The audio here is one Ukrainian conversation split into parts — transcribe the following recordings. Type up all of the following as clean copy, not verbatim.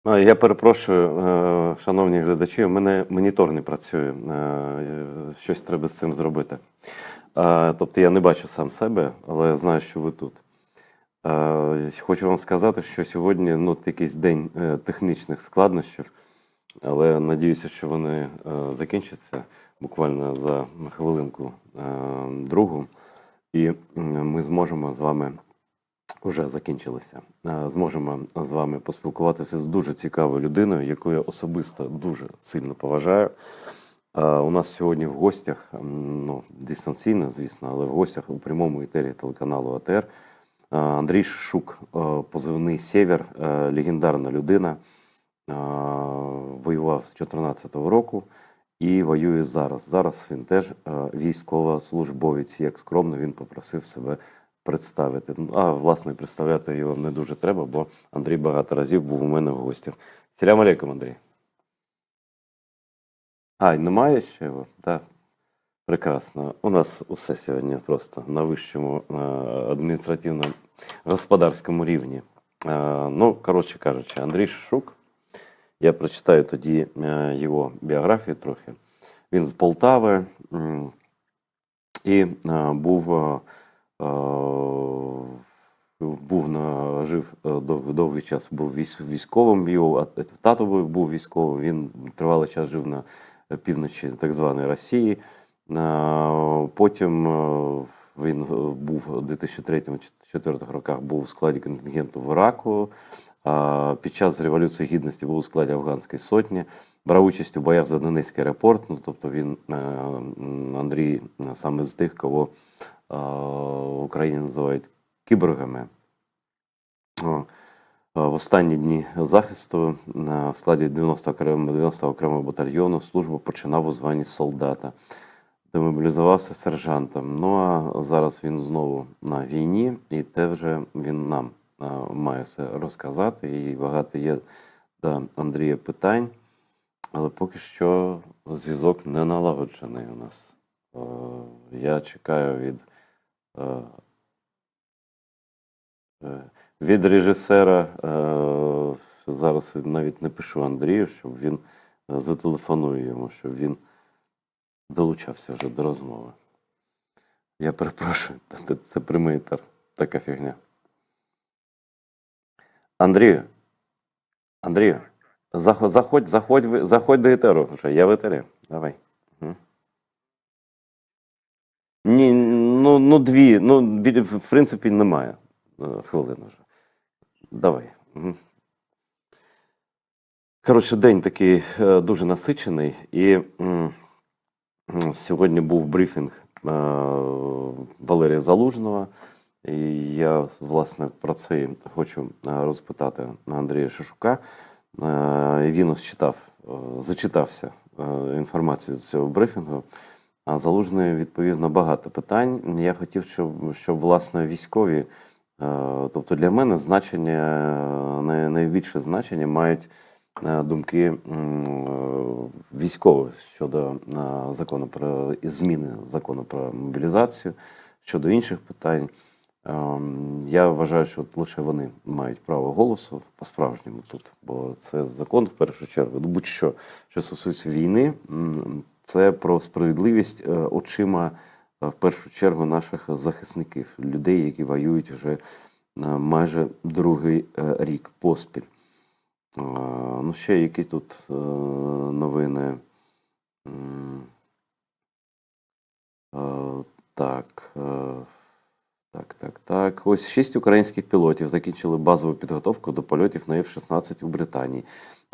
Я перепрошую, шановні глядачі, у мене монітор не працює. Щось треба з цим зробити. Тобто я не бачу сам себе, але я знаю, що ви тут. Хочу вам сказати, що сьогодні якийсь день технічних складнощів, але надіюся, що вони закінчаться буквально за хвилинку другу, і ми зможемо з вами. Вже закінчилися. Зможемо з вами поспілкуватися з дуже цікавою людиною, яку я особисто дуже сильно поважаю. У нас сьогодні в гостях, дистанційно, звісно, але в гостях у прямому етері телеканалу АТР Андрій Шишук, позивний «Сєвєр», легендарна людина, воював з 2014 року і воює зараз. Зараз він теж військовослужбовець, як скромно він попросив себе представити. Власне, представляти його не дуже треба, бо Андрій багато разів був у мене в гостях. Салям алейкум, Андрій. Немає ще його? Так. Прекрасно. У нас усе сьогодні просто на вищому адміністративно-господарському рівні. Коротше кажучи, Андрій Шишук. Я прочитаю тоді його біографію трохи. Він з Полтави і жив довгий час, був військовим, його тато був військовим, він тривалий час жив на півночі так званої Росії. Потім він був у 2003-2004 роках був у складі контингенту в Іраку. Під час Революції Гідності був у складі Афганської сотні, брав участь у боях за Донецький аеропорт. Тобто він, Андрій, саме з тих, кого в Україні називають кіборгами. В останні дні захисту в складі 90 окремого батальйону службу починав у званні солдата. Демобілізувався сержантом. А зараз він знову на війні, і те вже він нам має все розказати. І багато є до Андрія питань, але поки що зв'язок не налагоджений у нас. Я чекаю від режисера, зараз навіть не пишу Андрію, щоб він зателефонує йому, щоб він долучався вже до розмови. Я перепрошую, це прямий етер, така фігня. Андрію, заходь до етеру вже, я в етері, давай. Ні, дві, в принципі, немає хвилин вже. Давай. Коротше, день такий дуже насичений, і сьогодні був брифінг Валерія Залужного, і я, власне, про це хочу розпитати Андрія Шишука. Він зачитався інформацію з цього брифінгу, а Залужний відповів на багато питань. Я хотів, щоб власне, військові, тобто для мене найбільше значення мають думки військових щодо закону про зміни закону про мобілізацію, щодо інших питань. Я вважаю, що лише вони мають право голосу по-справжньому тут, бо це закон, в першу чергу, будь-що, що стосується війни, це про справедливість очима, в першу чергу, наших захисників, людей, які воюють вже майже другий рік поспіль. Ще які тут новини. Так. Ось 6 українських пілотів закінчили базову підготовку до польотів на F-16 у Британії.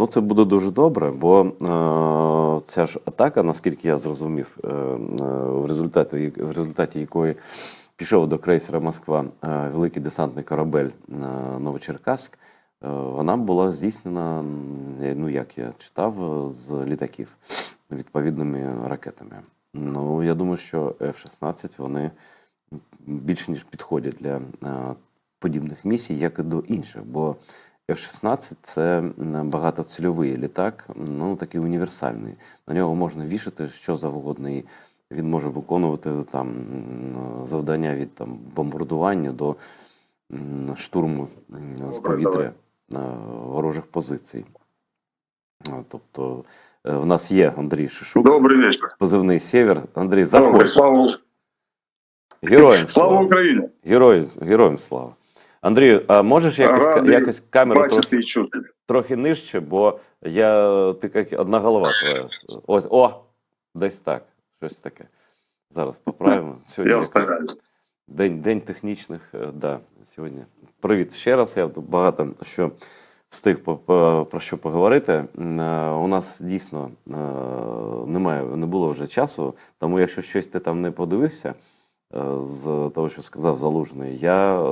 Це буде дуже добре, бо ця ж атака, наскільки я зрозумів, в результаті якої пішов до крейсера «Москва» великий десантний корабель Новочеркаськ, вона була здійснена, як я читав, з літаків відповідними ракетами. Я думаю, що F-16, вони більш ніж підходять для подібних місій, як і до інших, бо F-16 – це багатоцільовий літак, такий універсальний. На нього можна вішати що завгодно, і він може виконувати завдання від бомбардування до штурму з повітря ворожих позицій. Тобто в нас є Андрій Шишук. Добрий вечір. Позивний «Сєвєр». Андрій, заходь. Слава Україні. Героям слава. Андрію, а можеш якось камеру трохи нижче, бо ти як одна голова твоя. Ось, десь так. Щось таке. Зараз поправимо. Сьогодні день технічних, сьогодні. Привіт ще раз, я тут багато що встиг про що поговорити. У нас дійсно не було вже часу, тому якщо щось ти там не подивився з того, що сказав Залужний, я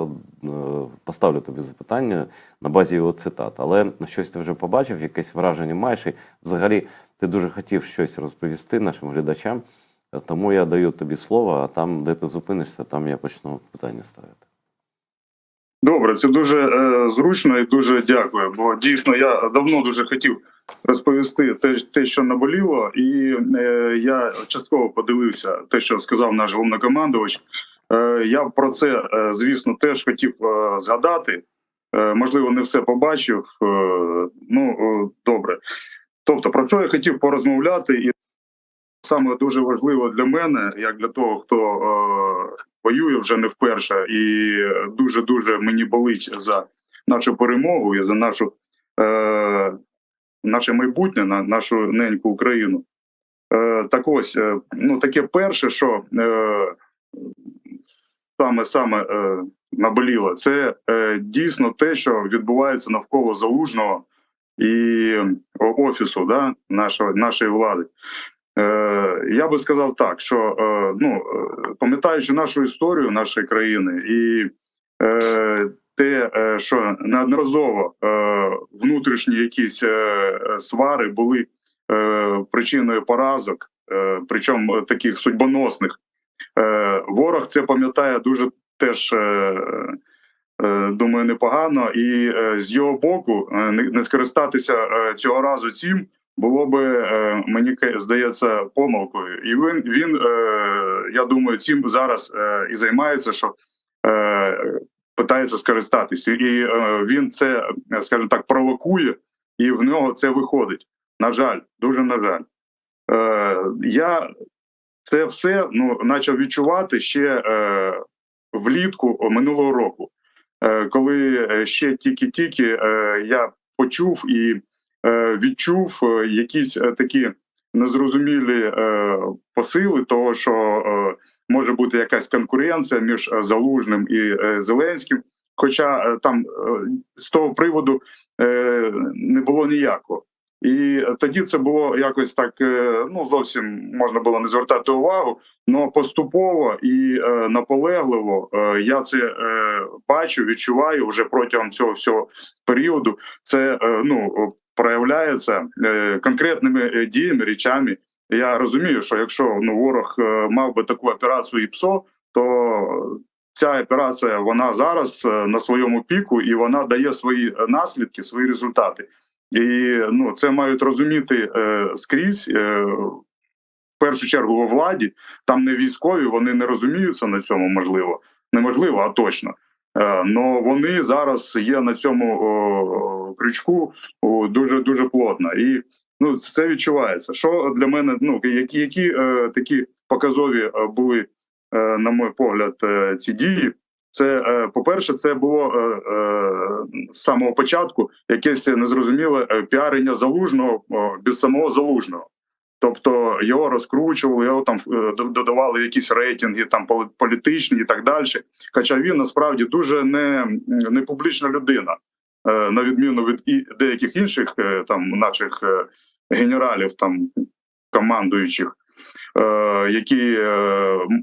поставлю тобі запитання на базі його цитат. Але щось ти вже побачив, якесь враження маєш, і взагалі ти дуже хотів щось розповісти нашим глядачам, тому я даю тобі слово, а там, де ти зупинишся, там я почну питання ставити. Добре, це дуже зручно і дуже дякую, бо дійсно я давно дуже хотів розповісти те, що наболіло, і я частково подивився те, що сказав наш головнокомандувач. Я про це, звісно, теж хотів згадати. Можливо, не все побачив. Добре. Тобто, про що я хотів порозмовляти, і саме дуже важливо для мене, як для того, хто воює вже не вперше, і дуже-дуже мені болить за нашу перемогу і за наше майбутнє, нашу неньку Україну. Так ось, таке перше, що саме наболіло, це дійсно те, що відбувається навколо Залужного і офісу нашої влади. Я би сказав так, що пам'ятаючи нашу історію нашої країни і те, що неодноразово внутрішні якісь свари були причиною поразок, причому таких судьбоносних, ворог це пам'ятає дуже теж, думаю, непогано, і з його боку не скористатися цього разу цим було би, мені здається, помилкою. І він, я думаю, цим зараз і займається, що питається скористатися. І він це, скажімо так, провокує, і в нього це виходить. На жаль, дуже на жаль. Я це все почав відчувати ще влітку минулого року, коли ще тільки-тільки я почув і відчув якісь такі незрозумілі посили того, що може бути якась конкуренція між Залужним і Зеленським, хоча там з того приводу не було ніякого. І тоді це було якось так, зовсім можна було не звертати увагу, але поступово і наполегливо я це бачу, відчуваю вже протягом цього всього періоду. Це проявляється конкретними діями, речами. Я розумію, що якщо ворог мав би таку операцію ІПСО, то ця операція, вона зараз на своєму піку, і вона дає свої наслідки, свої результати. І це мають розуміти скрізь, в першу чергу у владі, там не військові, вони не розуміються на цьому, неможливо, а точно. Но вони зараз є на цьому крючку дуже плотно. І це відчувається. Що для мене, які такі показові були, на мій погляд, ці дії? Це, по-перше, це було з самого початку якесь незрозуміле піарення Залужного без самого Залужного. Тобто його розкручували, його там додавали якісь рейтинги там політичні і так далі. Хоча він насправді дуже не публічна людина, на відміну від деяких інших там наших генералів, там командуючих, які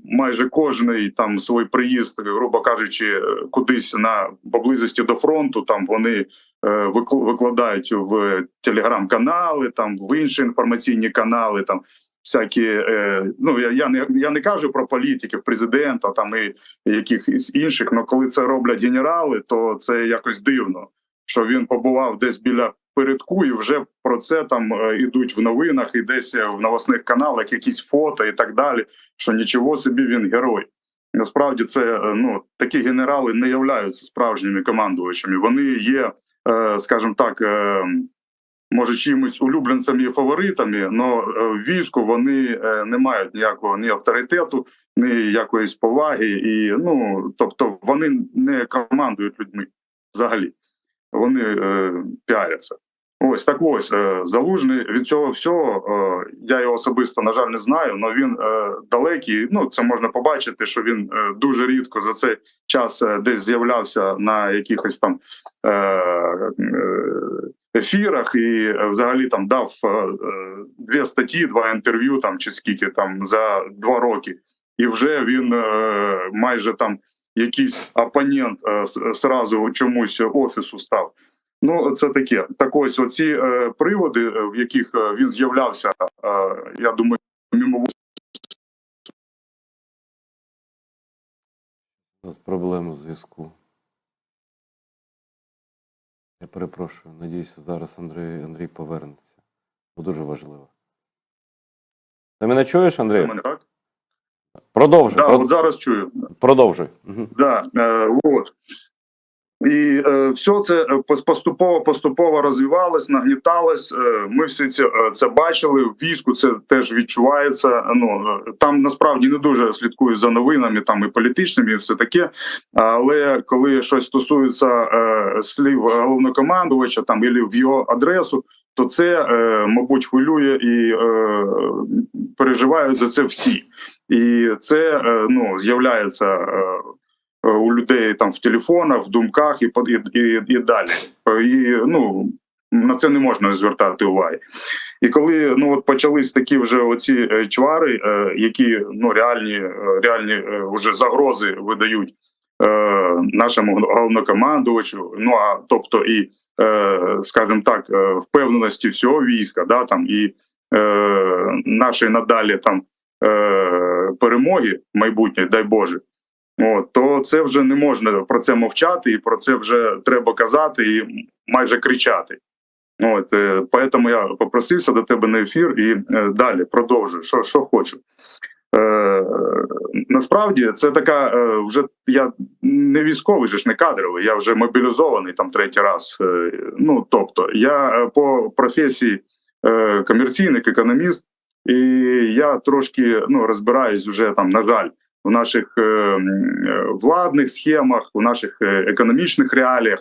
майже кожний там свій приїзд, грубо кажучи, кудись поблизості до фронту, там вони викладають в телеграм-канали, там в інші інформаційні канали, там всякі, я не кажу про політиків, президента там і якихось інших, але коли це роблять генерали, то це якось дивно, що він побував десь біля передку, і вже про це там ідуть в новинах, і десь в новосних каналах якісь фото і так далі, що нічого собі, він герой. Насправді це, такі генерали не являються справжніми командувачами. Вони є скажімо так, може чимось улюбленцями і фаворитами, але в війську вони не мають ніякого ні авторитету, ні якоїсь поваги, і тобто вони не командують людьми взагалі. Вони піаряться. Ось так ось Залужний від цього всього, я його особисто, на жаль, не знаю, але він далекий. Це можна побачити, що він дуже рідко за цей час десь з'являвся на якихось там ефірах і взагалі там дав 2 статті, 2 інтерв'ю там чи скільки там за 2 роки. І вже він майже там якийсь опонент зразу чомусь офісу став. Це таке. Так ось оці приводи, в яких він з'являвся, я думаю, мимо. У нас проблема з зв'язку. Я перепрошую. Надіюся, зараз Андрій повернеться. Бо дуже важливо. Ти мене чуєш, Андрій? Мене, так? Продовжуй. От зараз чую. Продовжуй. Угу. От. І все це поступово розвивалось, нагніталось. Ми всі це бачили, в війську це теж відчувається. Там насправді не дуже слідкують за новинами, там і політичними, і все таке. Але коли щось стосується слів головнокомандувача там і в його адресу, то це, мабуть, хвилює і переживають за це всі. І це з'являється у людей там в телефонах, в думках і далі. І на це не можна звертати уваги. І коли почались такі вже оці чвари, які реальні вже загрози видають нашому головнокомандувачу, тобто і, скажімо так, впевненості всього війська, да, там, і нашої надалі там перемоги майбутньої, дай Боже, то це вже не можна про це мовчати, і про це вже треба казати і майже кричати. Тому я попросився до тебе на ефір і далі продовжую, що хочу. Насправді це така, вже я не військовий, не кадровий, я вже мобілізований там 3-й раз. Тобто я по професії комерційник, економіст, і я трошки розбираюсь вже там, на жаль, в наших владних схемах, у наших економічних реаліях.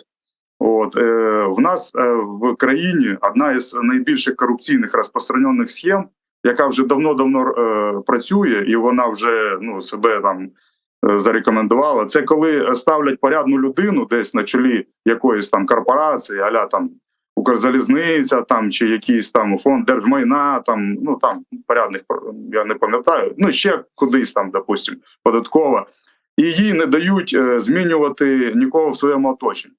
В нас в країні одна із найбільших корупційних розпространених схем, яка вже давно працює, і вона вже себе там зарекомендувала. Це коли ставлять порядну людину десь на чолі якоїсь там корпорації, а-ля там Укрзалізниця там чи якийсь там фонд держмайна, там там порядних, я не пам'ятаю, ще кудись там, допустим, податкова, і їй не дають змінювати нікого в своєму оточенні.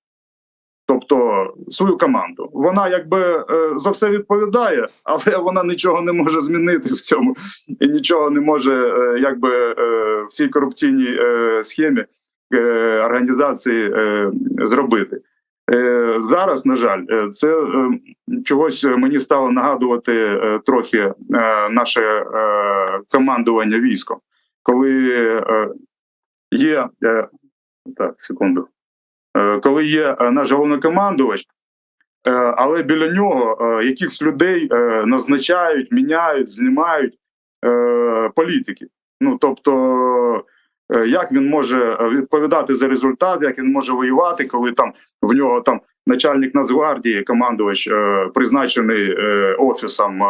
Тобто свою команду. Вона якби за все відповідає, але вона нічого не може змінити в цьому і нічого не може якби в цій корупційній схемі організації зробити. Зараз, на жаль, це чогось мені стало нагадувати трохи наше командування військом. Коли є... Так, секунду. Коли є наш головнокомандувач, але біля нього якихось людей назначають, міняють, знімають політики. Тобто, як він може відповідати за результат, як він може воювати, коли там в нього там начальник Нацгвардії, командувач призначений офісом,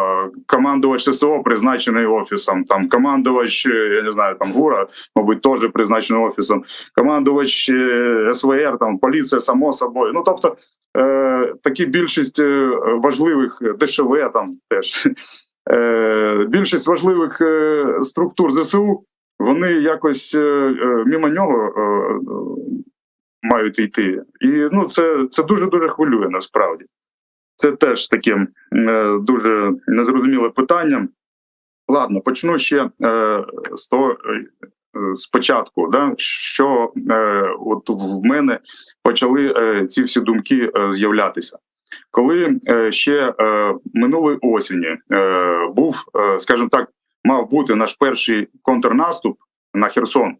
командувач ССО призначений офісом, там командувач, я не знаю, там ГУРа, мабуть, теж призначений офісом, командувач СВР, там поліція, само собою. Тобто, такі більшість важливих, ДШВ там теж, більшість важливих структур ЗСУ, вони якось мимо нього мають йти. І це дуже-дуже хвилює насправді. Це теж таке дуже незрозуміле питання. Ладно, почну ще з того, спочатку, да, що от в мене почали ці всі думки з'являтися. Коли ще минулої осені був, скажімо так, мав бути наш перший контрнаступ на Херсон,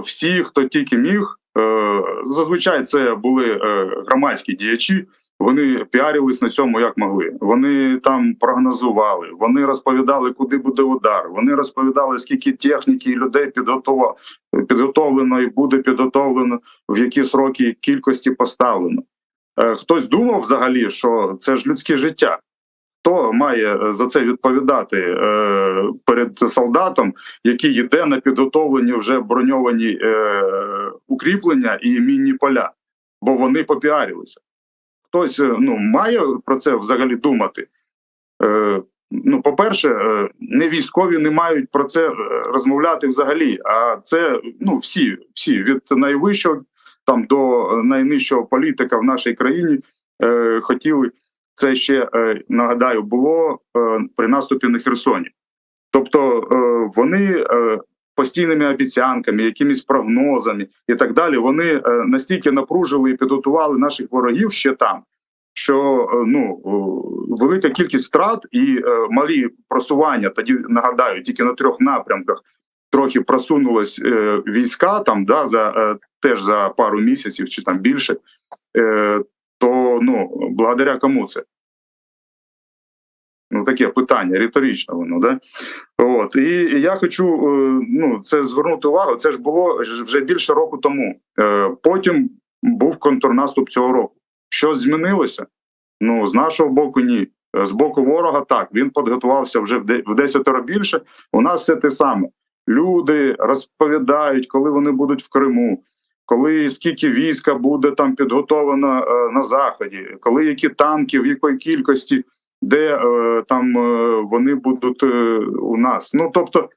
всі, хто тільки міг, Зазвичай це були громадські діячі, вони піарились на цьому як могли. Вони там прогнозували, вони розповідали, куди буде удар, вони розповідали, скільки техніки і людей підготовлено і буде підготовлено, в які сроки кількості поставлено. Хтось думав взагалі, що це ж людське життя. Хто має за це відповідати перед солдатом, який йде на підготовлені вже броньовані укріплення і мінні поля, бо вони попіарилися. Хтось має про це взагалі думати. По-перше, не військові не мають про це розмовляти взагалі, а це всі від найвищого там до найнижчого політика в нашій країні хотіли. Це ще, нагадаю, було при наступі на Херсоні. Тобто вони постійними обіцянками, якимись прогнозами і так далі, вони настільки напружили і підготували наших ворогів ще там, що велика кількість втрат і малі просування, тоді, нагадаю, тільки на 3 напрямках трохи просунулись війська, там, теж за пару місяців чи там більше, то благодаря кому це? Таке питання, риторичне воно, да? От. І я хочу це звернути увагу, це ж було вже більше року тому. Потім був контрнаступ цього року. Що змінилося? З нашого боку – ні. З боку ворога – так. Він підготувався вже в 10 більше. У нас все те саме. Люди розповідають, коли вони будуть в Криму, коли скільки війська буде там підготовлено на Заході, коли які танки, в якої кількості, де там вони будуть у нас. Тобто,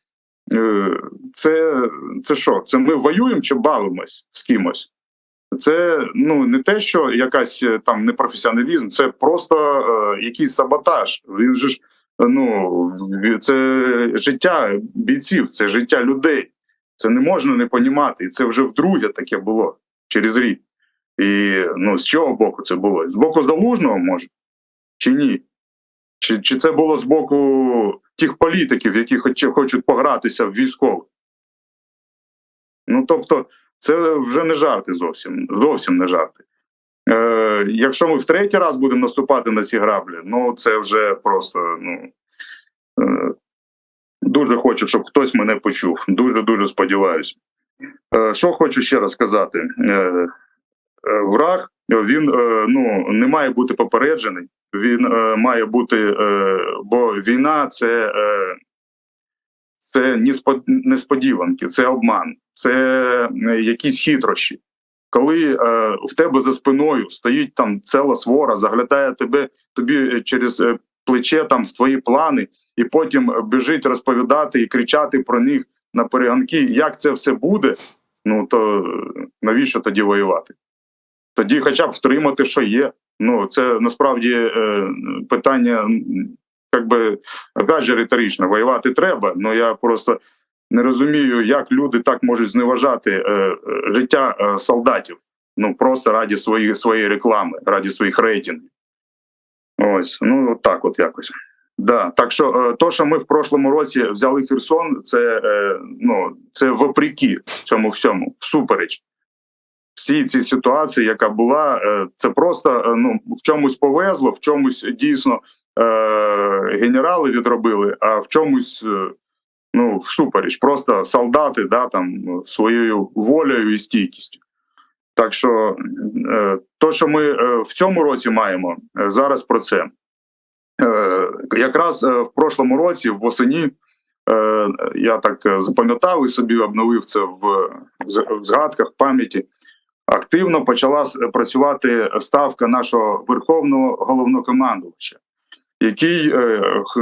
це що? Це ми воюємо чи бавимось з кимось? Це не те, що якась там непрофесіоналізм, це просто якийсь саботаж. Він же ж, це життя бійців, це життя людей. Це не можна не понімати. І це вже вдруге таке було через рік. І з чого боку це було? З боку Залужного, може? Чи ні? Чи це було з боку тих політиків, які хочуть погратися в військових? Тобто, це вже не жарти зовсім. Зовсім не жарти. Якщо ми в 3-й раз будемо наступати на ці граблі, це вже просто, дуже хочу, щоб хтось мене почув. Дуже-дуже сподіваюся. Що хочу ще раз сказати. Враг, він не має бути попереджений. Він має бути, бо війна це несподіванки, це обман, це якісь хитрощі. Коли в тебе за спиною стоїть там ціла свора, заглядає тобі через плече там в твої плани, і потім біжить розповідати і кричати про них на перегонки, як це все буде, то навіщо тоді воювати? Тоді хоча б втримати, що є. Це насправді питання, опять же, риторичне. Воювати треба, але я просто не розумію, як люди так можуть зневажати життя солдатів. Просто раді своєї реклами, раді своїх рейтингів. Ось, так от якось. Да. Так що, що ми в прошлому році взяли Херсон, це вопреки цьому всьому, всупереч. Всі ці ситуації, яка була, це просто в чомусь повезло, в чомусь дійсно генерали відробили, а в чомусь всупереч. Просто солдати своєю волею і стійкістю. Так що що ми в цьому році маємо, зараз про це. Якраз в прошлому році, восені, я так запам'ятав і собі обновив це в згадках, в пам'яті, активно почала працювати ставка нашого верховного головнокомандувача, який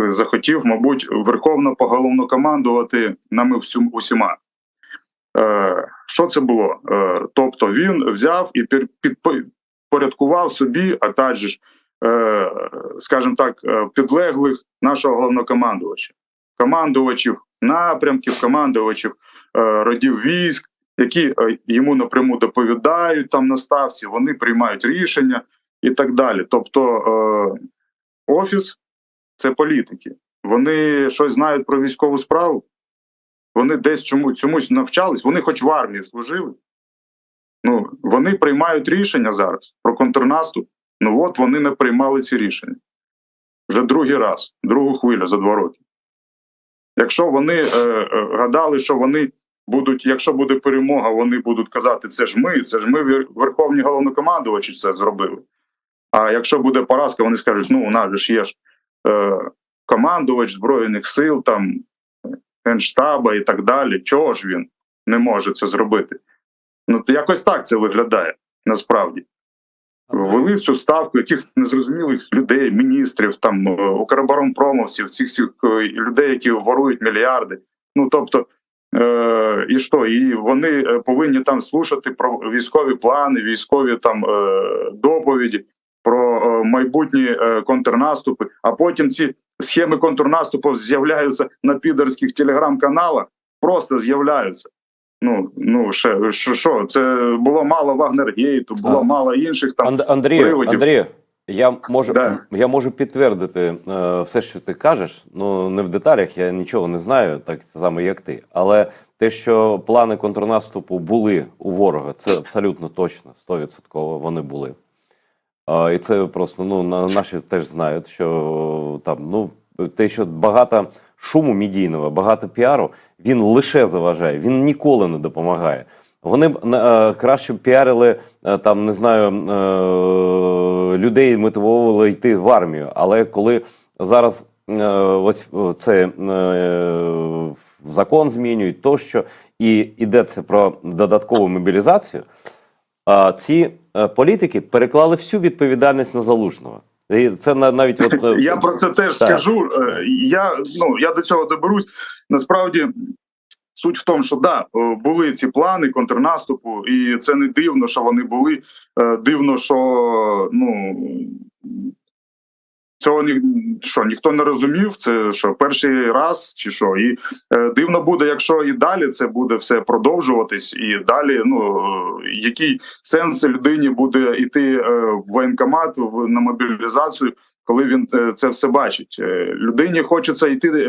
захотів, мабуть, верховно поголовнокомандувати нами усіма. Що це було? Тобто він взяв і підпорядкував собі, а також, скажімо так, підлеглих нашого головнокомандувача. Командувачів напрямків, командувачів родів військ, які йому напряму доповідають там на ставці, вони приймають рішення і так далі. Тобто офіс – це політики. Вони щось знають про військову справу, вони десь чомусь навчались, вони хоч в армії служили. Ну, вони приймають рішення зараз про контрнаступ. Ну от вони не приймали ці рішення. Вже другий раз, другу хвилю за 2 роки. Якщо вони гадали, що вони будуть, якщо буде перемога, вони будуть казати, це ж ми, верховні головнокомандувачі це зробили. А якщо буде поразка, вони скажуть, ну у нас ж є ж командувач Збройних сил, там, Генштаба і так далі. Чого ж він не може це зробити? Ну, то якось так це виглядає, насправді. Ввели в цю ставку яких незрозумілих людей, міністрів, там, укроборонпромовців, цих всіх людей, які ворують мільярди. Ну, тобто, і що? І вони повинні там слухати про військові плани, військові там доповіді, про майбутні контрнаступи, а потім ці схеми контрнаступу з'являються на підерських телеграм-каналах, просто з'являються. Що? Це було мало Вагнергейту, було мало інших там приводів. Андрію, я можу підтвердити все, що ти кажеш. Ну, не в деталях, я нічого не знаю, так само, як ти. Але те, що плани контрнаступу були у ворога, це абсолютно точно, 100% вони були. І це просто, наші теж знають, що там, те, що багато шуму медійного, багато піару, він лише заважає, він ніколи не допомагає. Вони б краще піарили, там, не знаю, людей мотивували йти в армію. Але коли зараз ось це закон змінюють, тощо, і йдеться про додаткову мобілізацію, ці політики переклали всю відповідальність на Залужного. І це навіть я про це теж скажу. Я до цього доберусь. Насправді, суть в тому, що були ці плани контрнаступу, і це не дивно, що вони були. Дивно, що цього ніхто не розумів. Це що, перший раз чи що? І дивно буде, якщо і далі це буде все продовжуватись, і далі, який сенс людині буде йти в воєнкомат, на мобілізацію, коли він це все бачить. Людині хочеться йти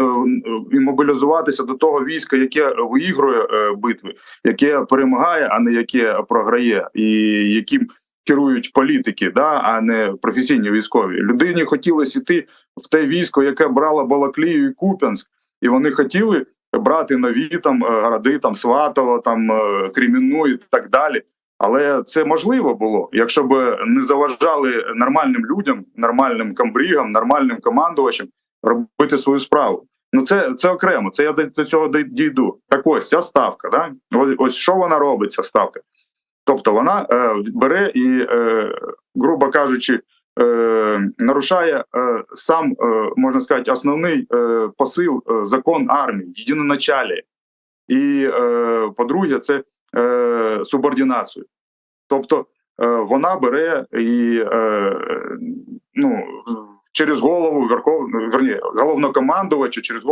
і мобілізуватися до того війська, яке виігрує битви, яке перемагає, а не яке програє, і яким керують політики, а не професійні військові. Людині хотілося йти в те військо, яке брало Балаклію і Куп'янськ, і вони хотіли брати нові там городи, там Сватово, там Кремінну і так далі. Але це можливо було, якщо б не заважали нормальним людям, нормальним комбрігам, нормальним командувачам робити свою справу. Це окремо, це я до цього дійду. Так ось, ця ставка, ось що вона робить, ця ставка. Тобто вона бере і, грубо кажучи, нарушає сам, можна сказати, основний посил, закон армії, єдиноначалія. І, по-друге, це субординацію. Тобто вона бере і через голову головнокомандувача, через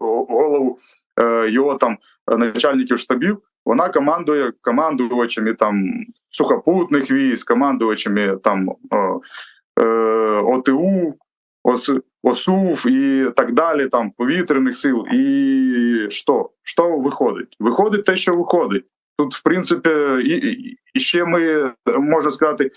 голову його там начальників штабів, вона командує командувачами там сухопутних військ, командувачами там ОТУ, ОСУВ і так далі, там повітряних сил. І що виходить? Виходить те, що виходить. Тут, в принципі, і ще ми, можна сказати,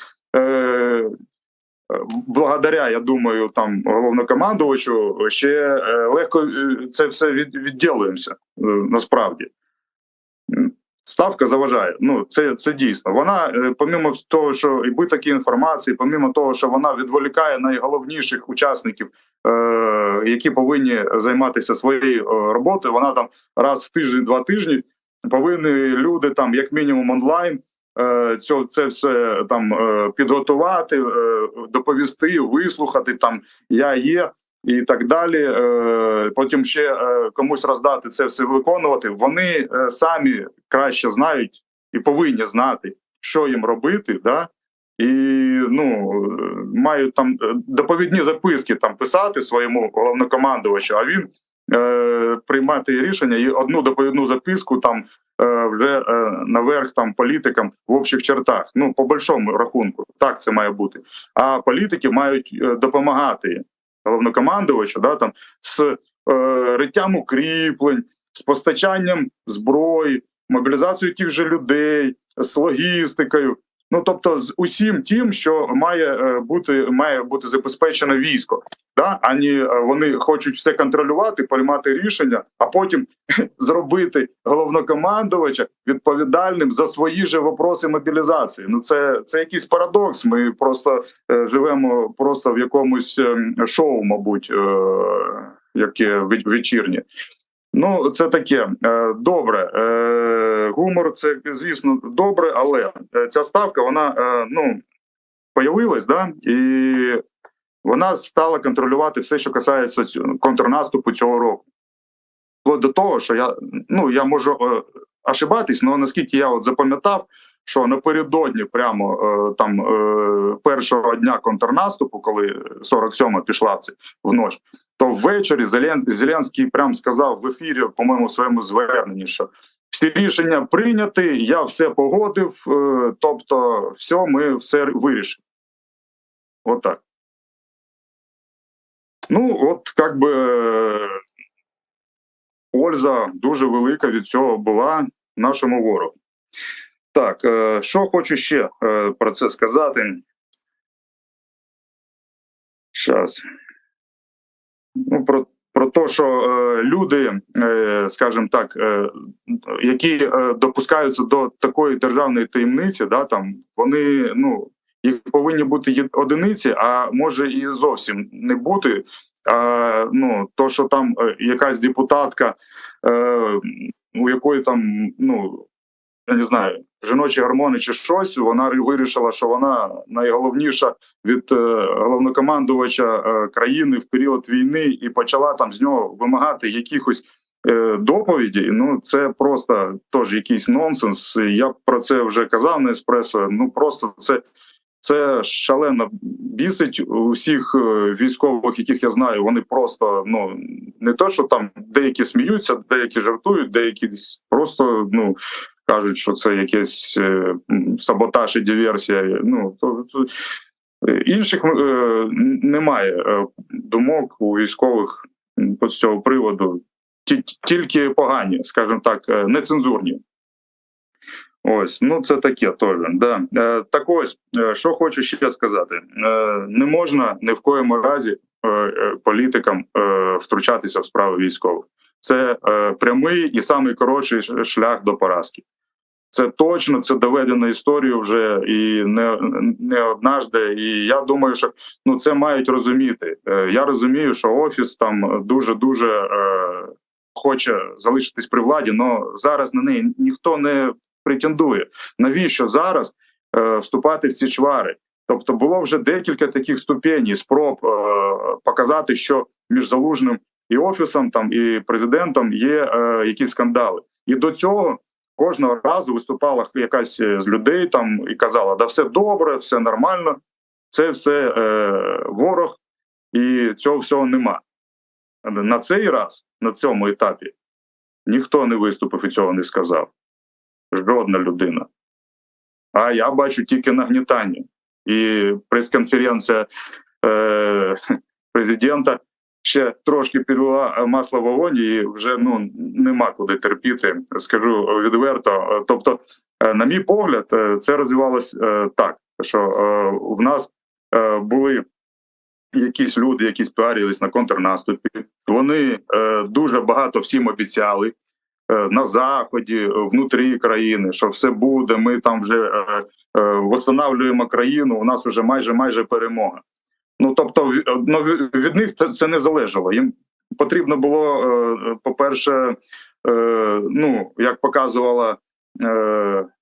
благодаря, я думаю, там головнокомандувачу, ще легко це все відділуємося, насправді. Ставка заважає. Це дійсно. Вона, помимо того, що і такі інформації, помимо того, що вона відволікає найголовніших учасників, які повинні займатися своєю роботою, вона там раз в тиждень, 2 тижні повинні люди там, як мінімум онлайн, це все там підготувати, доповісти, вислухати, там я є і так далі. Потім ще комусь роздати це все виконувати. Вони самі краще знають і повинні знати, що їм робити, і мають там доповідні записки там писати своєму головнокомандувачу, а він приймати рішення і одну доповідну записку там вже наверх там політикам в общих чертах. По большому рахунку, так це має бути. А політики мають допомагати головнокомандувачу, там з риттям укріплень, з постачанням зброї, мобілізацією тих же людей, з логістикою. Ну тобто, з усім тим, що має бути забезпечено військо, да? Ані вони хочуть все контролювати, приймати рішення, а потім зробити головнокомандувача відповідальним за свої же вопроси мобілізації. Ну це якийсь парадокс. Ми просто живемо просто в якомусь шоу, мабуть, яке вечірнє. Ну, це таке. Добре. Гумор, це, звісно, добре, але ця ставка, вона, появилась, да, і вона стала контролювати все, що касається контрнаступу цього року. Вплоть до того, що я можу ошибатись, але наскільки я от запам'ятав, що напередодні прямо першого дня контрнаступу, коли 47-ма пішла в ніч, то ввечері Зеленський прямо сказав в ефірі, по-моєму, в своєму зверненні, що всі рішення прийняті, я все погодив, тобто ми все вирішили. От так. Ну, от, як би, польза дуже велика від цього була нашому ворогу. Так, що хочу ще про це сказати. Щас. Ну, про те, що люди, скажімо так, які допускаються до такої державної таємниці, да, там, вони, їх повинні бути одиниці, а може і зовсім не бути. То, що там якась депутатка, у якої там, я не знаю, жіночі гормони чи щось, вона вирішила, що вона найголовніша від головнокомандувача країни в період війни і почала там з нього вимагати якихось доповіді. Ну, це просто теж якийсь нонсенс. Я про це вже казав на Еспресо. Ну, просто це шалено бісить усіх військових, яких я знаю. Вони просто, не то, що там деякі сміються, деякі жартують, деякі просто, кажуть, що це якийсь саботаж і диверсія. Інших немає думок у військових з цього приводу. Тільки погані, скажімо так, нецензурні. Ось, це таке теж. Да. Так ось, що хочу ще сказати. Не можна ні в коєму разі політикам втручатися в справи військових. Це прямий і самий коротший шлях до поразки. Це точно, це доведено історією вже і не однажды. І я думаю, що це мають розуміти. Я розумію, що Офіс там дуже-дуже хоче залишитись при владі, але зараз на неї ніхто не претендує. Навіщо зараз вступати в ці чвари? Тобто було вже декілька таких ступеней, спроб показати, що між Залужним і Офісом, там, і президентом є якісь скандали. І до цього кожного разу виступала якась з людей там і казала, да все добре, все нормально, це все ворог, і цього всього нема. На цей раз, на цьому етапі, ніхто не виступив і цього не сказав. Жодна людина. А я бачу тільки нагнітання. І прес-конференція президента ще трошки підлила масло в вогонь, і вже нема куди терпіти, скажу відверто. Тобто, на мій погляд, це розвивалось так, що в нас були якісь люди, які піарились на контрнаступі. Вони дуже багато всім обіцяли на Заході, внутрі країни, що все буде, ми там вже відновлюємо країну, у нас вже майже перемога. Тобто, від них це не залежало. Їм потрібно було, по-перше, як показувала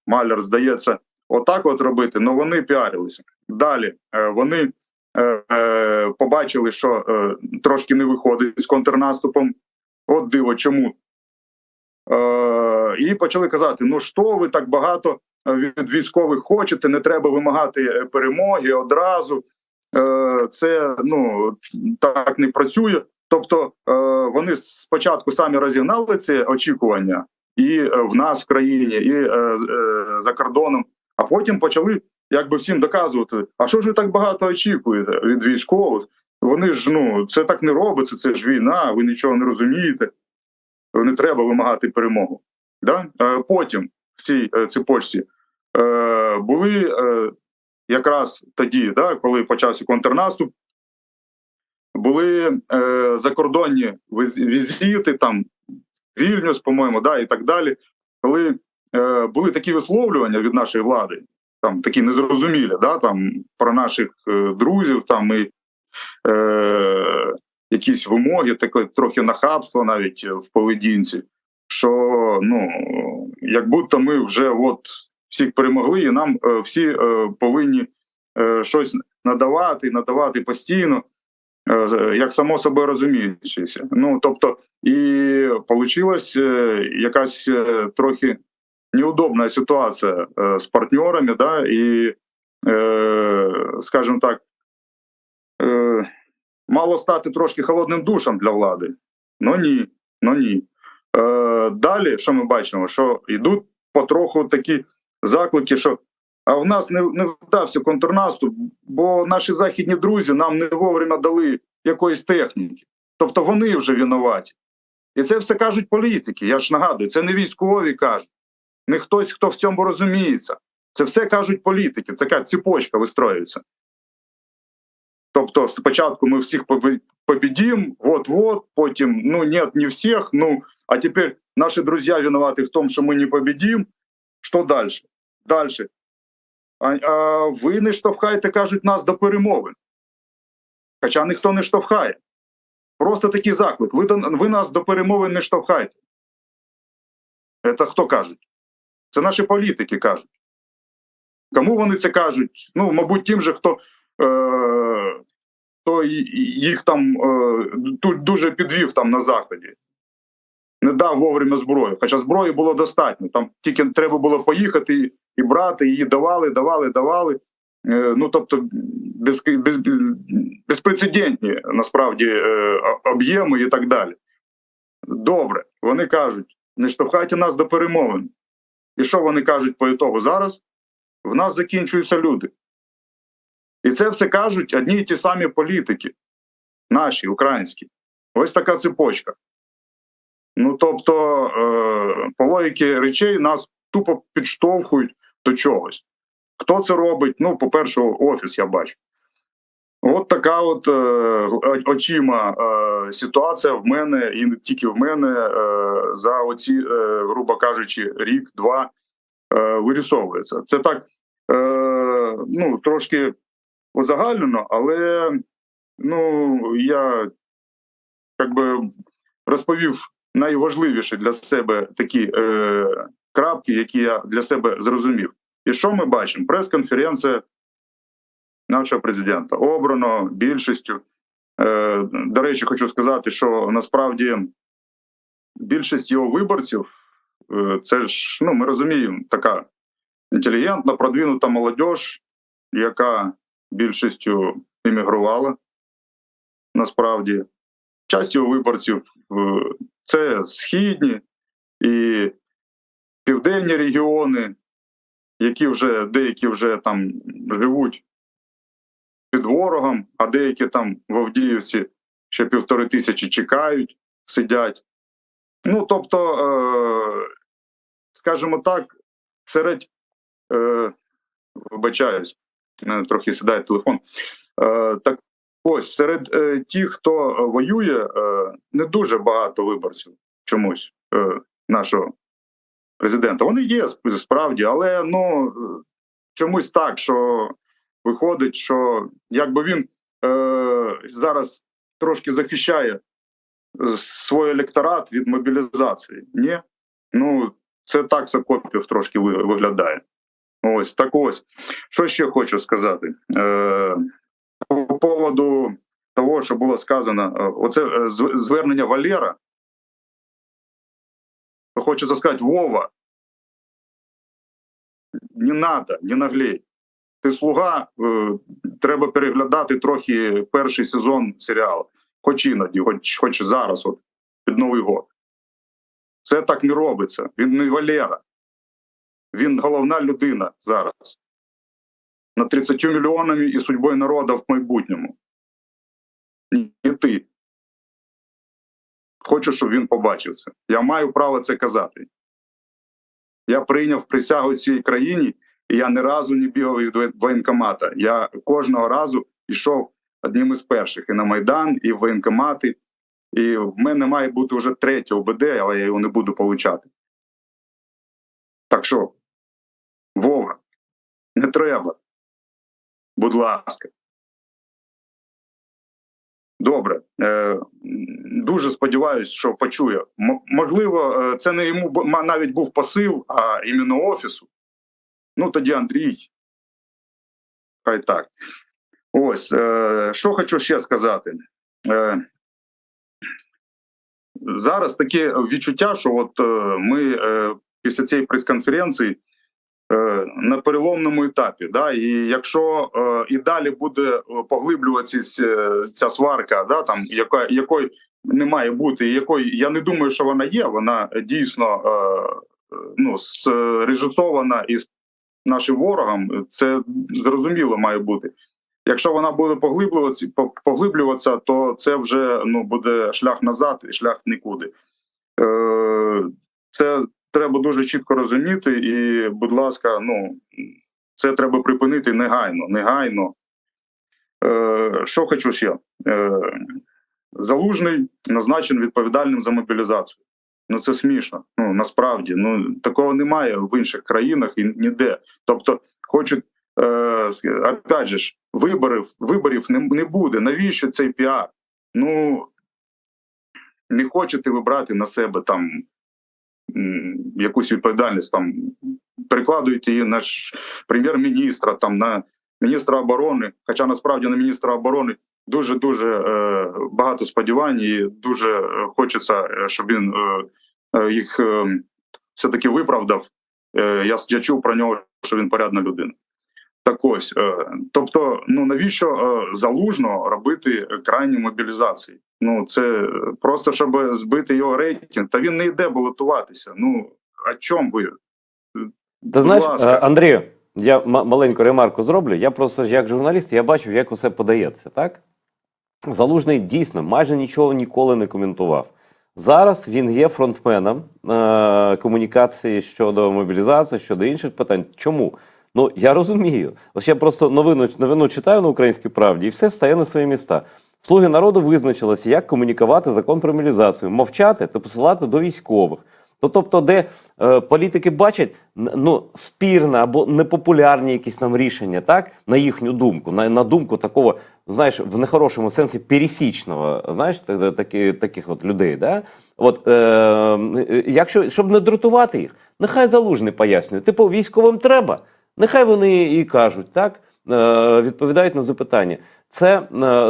Маляр, здається, отак от робити, але вони піарилися. Далі вони побачили, що трошки не виходить з контрнаступом. От диво, чому? І почали казати, що ви так багато від військових хочете, не треба вимагати перемоги одразу. Це, так не працює. Тобто вони спочатку самі розігнали ці очікування і в нас в країні, і за кордоном, а потім почали всім доказувати, а що ж ви так багато очікуєте від військових? Вони ж, це так не робиться, це ж війна, ви нічого не розумієте, не треба вимагати перемогу. Да? Потім в цій цепочці були якраз тоді, да, коли почався контрнаступ, були закордонні візити, там, Вільнюс, по-моєму, да, і так далі, коли були такі висловлювання від нашої влади, там, такі незрозумілі, да, там, про наших друзів, там, і якісь вимоги, таке трохи нахабство навіть в поведінці, що, ну, як будто ми вже от всіх перемогли, і нам всі повинні щось надавати постійно, як само собою розуміючися. Ну, тобто, і получилась якась трохи неудобна ситуація з партнерами, да, і, скажімо так, мало стати трошки холодним душем для влади. Ну ні. Далі, що ми бачимо, що йдуть потроху такі заклики, що а в нас не вдався контрнаступ, бо наші західні друзі нам не вовремя дали якоїсь техніки. Тобто вони вже винуваті. І це все кажуть політики, я ж нагадую, це не військові кажуть, не хтось, хто в цьому розуміється. Це все кажуть політики, це така цепочка вистроюється. Тобто спочатку ми всіх победим, вот-вот, потім, ну нет, не всіх, ну, а тепер наші друзі винуваті в тому, що ми не победим. Що далі? Далі. А ви не штовхаєте, кажуть, нас до перемовин. Хоча ніхто не штовхає. Просто такий заклик. Ви нас до перемовин не штовхаєте. Це хто кажуть? Це наші політики кажуть. Кому вони це кажуть? Ну, мабуть, тим же, хто їх там тут дуже підвів там на Заході. Не дав вовремя зброю. Хоча зброї було достатньо. Там тільки треба було поїхати і брати, її давали. Ну, тобто, безпрецедентні, насправді, об'єми і так далі. Добре, вони кажуть, не штовхайте нас до перемовин. І що вони кажуть по ітогу зараз? В нас закінчуються люди. І це все кажуть одні і ті самі політики, наші, українські. Ось така цепочка. Ну, тобто, по логіці речей нас тупо підштовхують до чогось. Хто це робить? Ну, по-перше, Офіс я бачу. От така от очима ситуація в мене, і не тільки в мене, за оці, грубо кажучи, рік-два вирісовується. Це так, ну, трошки узагальнено, але, ну, я, якби, розповів найважливіші для себе такі крапки, які я для себе зрозумів. І що ми бачимо? Прес-конференція нашого президента обрано більшістю. До речі, хочу сказати, що насправді більшість його виборців, це ж, ну, ми розуміємо, така інтелігентна, продвинута молодь, яка більшістю емігрувала, насправді. Часть його виборців це східні і південні регіони, які вже, деякі вже там живуть під ворогом, а деякі там в Авдіївці ще 1500 чекають, сидять. Ну, тобто, скажімо так, серед, вибачаюсь, у мене трохи сідає телефон, так ось, серед тих, хто воює, не дуже багато виборців чомусь нашого президента. Вони є справді, але, ну, чомусь так, що виходить, що якби він зараз трошки захищає свій електорат від мобілізації. Ні? Ну, це так Сокопів трошки виглядає. Ось, так ось. Що ще хочу сказати? По поводу того, що було сказано, оце звернення Валера, то хочеться сказати, Вова, не надо, не наглей. Ти слуга, треба переглядати трохи перший сезон серіалу. Хоч іноді, хоч зараз, от, під Новий год. Це так не робиться. Він не Валера. Він головна людина зараз. Над 30 мільйонами і судьбою народу в майбутньому. Не ти. Хочу, щоб він побачив це. Я маю право це казати. Я прийняв присягу цій країні І я ні разу не бігав від воєнкомата. Я кожного разу йшов одним із перших і на Майдан, і в воєнкомати. І в мене має бути вже 3 ОБД, але я його не буду получати. Так що, Вова, не треба. Будь ласка. Добре. Дуже сподіваюся, що почує. Можливо, це не йому навіть був посил, а іменно Офісу. Ну, тоді Андрій. Хай так. Ось, що хочу ще сказати. Зараз таке відчуття, що от ми після цієї прес-конференції на переломному етапі. Да? І якщо і далі буде поглиблюватися ця сварка, да, там, якої не має бути, якої я не думаю, що вона є, вона дійсно зрежисована із нашим ворогом, це зрозуміло має бути. Якщо вона буде поглиблюватися, то це вже буде шлях назад і шлях нікуди. Це треба дуже чітко розуміти, і, будь ласка, це треба припинити негайно. Що хочу ще? Залужний назначений відповідальним за мобілізацію. Це смішно, насправді. Такого немає в інших країнах і ніде. Тобто, хочуть, опять же, виборів не буде. Навіщо цей піар? Не хочете ви брати на себе там якусь відповідальність, там перекладуєте її на прем'єр-міністра, там на міністра оборони, хоча насправді на міністра оборони дуже багато сподівань і дуже хочеться, щоб він їх все-таки виправдав. Я чув про нього, що він порядна людина. Так ось, тобто, навіщо Залужного робити крайні мобілізації? Це просто, щоб збити його рейтинг. Та він не йде балотуватися. О чому ви? Ти знаєш, Андрію, я маленьку ремарку зроблю. Я просто як журналіст, я бачив, як усе подається, так? Залужний дійсно майже нічого ніколи не коментував. Зараз він є фронтменом комунікації щодо мобілізації, щодо інших питань. Чому? Я розумію. Ось я просто новину читаю на «Українській правді» і все стає на свої місця. Слуги народу визначилися, як комунікувати закон про мобілізацію. Мовчати та посилати до військових. Тобто, де політики бачать спірне або непопулярні якісь там рішення, так, на їхню думку, на думку такого, знаєш, в нехорошому сенсі пересічного, знаєш, таких от людей, да? Якщо, щоб не дратувати їх, нехай Залужний пояснює. Типу, військовим треба, нехай вони і кажуть, так, відповідають на запитання. Це,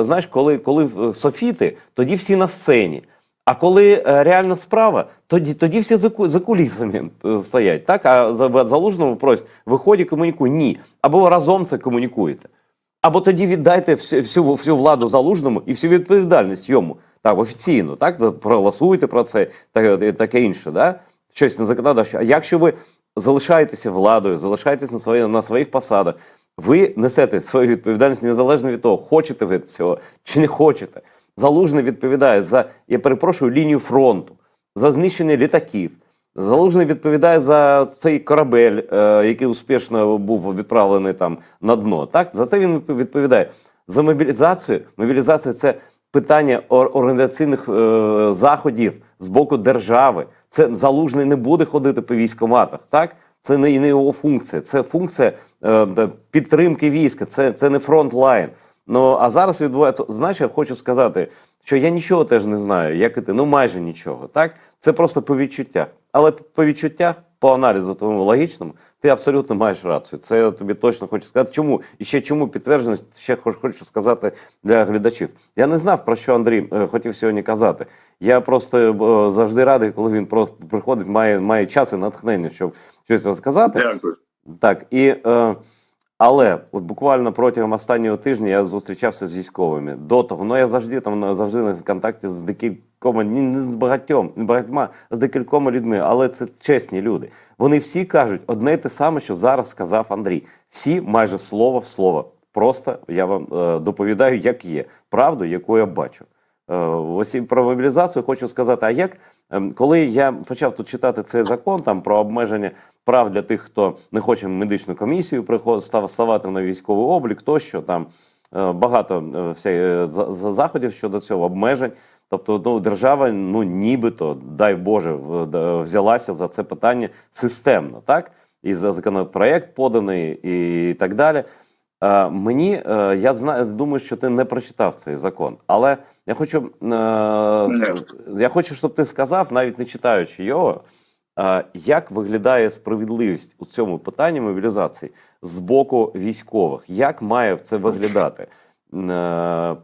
знаєш, коли софіти, тоді всі на сцені. А коли реальна справа, тоді всі за кулісами стоять, так? А Залужному просять, виходь, комунікуй. Ні. Або разом це комунікуєте. Або тоді віддайте всю владу Залужному і всю відповідальність йому. Так, офіційно, так? Проголосуйте про це, таке інше, да? Щось на законодавчо. А якщо ви залишаєтеся владою, залишаєтеся на своїх посадах, ви несете свою відповідальність незалежно від того, хочете ви цього чи не хочете. Залужний відповідає за, я перепрошую, лінію фронту, за знищення літаків. Залужний відповідає за цей корабель, який успішно був відправлений там на дно. Так? За це він відповідає. За мобілізацію. Мобілізація – це питання організаційних заходів з боку держави. Це Залужний не буде ходити по військкоматах. Так? Це не його функція. Це функція підтримки війська. Це не фронтлайн. А зараз відбувається, знаєш, я хочу сказати, що я нічого теж не знаю, як і ти, майже нічого, так? Це просто по відчуттях. Але по відчуттях, по аналізу твоєму логічному, ти абсолютно маєш рацію. Це я тобі точно хочу сказати. Чому? І ще чому підтверджено, ще хочу сказати для глядачів. Я не знав, про що Андрій хотів сьогодні казати. Я просто завжди радий, коли він просто приходить, має час і натхнення, щоб щось розказати. Дякую. Так, але от буквально протягом останнього тижня я зустрічався з військовими. До того, я завжди в контакті з декількома, не з багатьма, а з декількома людьми, але це чесні люди. Вони всі кажуть одне й те саме, що зараз сказав Андрій. Всі майже слово в слово. Просто я вам доповідаю, як є. Правду, яку я бачу. ось і про мобілізацію хочу сказати, а як, коли я почав тут читати цей закон там про обмеження прав для тих, хто не хоче медичну комісію ставати на військовий облік, тощо там багато заходів щодо цього, обмежень. Тобто ну, держава, ну нібито, дай Боже, взялася за це питання системно, так? І за законопроект поданий, і так далі. Я думаю, що ти не прочитав цей закон, але я хочу, щоб ти сказав, навіть не читаючи його, як виглядає справедливість у цьому питанні мобілізації з боку військових, як має це виглядати?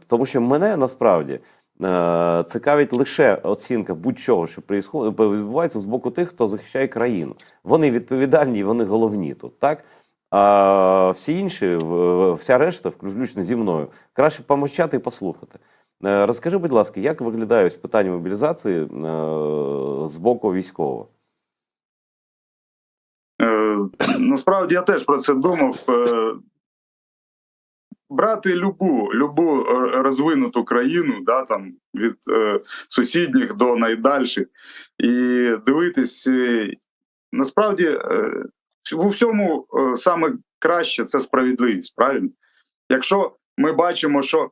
Тому що мене насправді цікавить лише оцінка будь-чого, що відбувається з боку тих, хто захищає країну. Вони відповідальні і вони головні тут, так? А всі інші, вся решта, включно зі мною, краще помовчати і послухати. Розкажи, будь ласка, як виглядає ось питання мобілізації з боку військового? Насправді я теж про це думав. Брати любу розвинуту країну, да, там, від сусідніх до найдальших, і дивитись, насправді, у всьому саме краще це справедливість, правильно? Якщо ми бачимо, що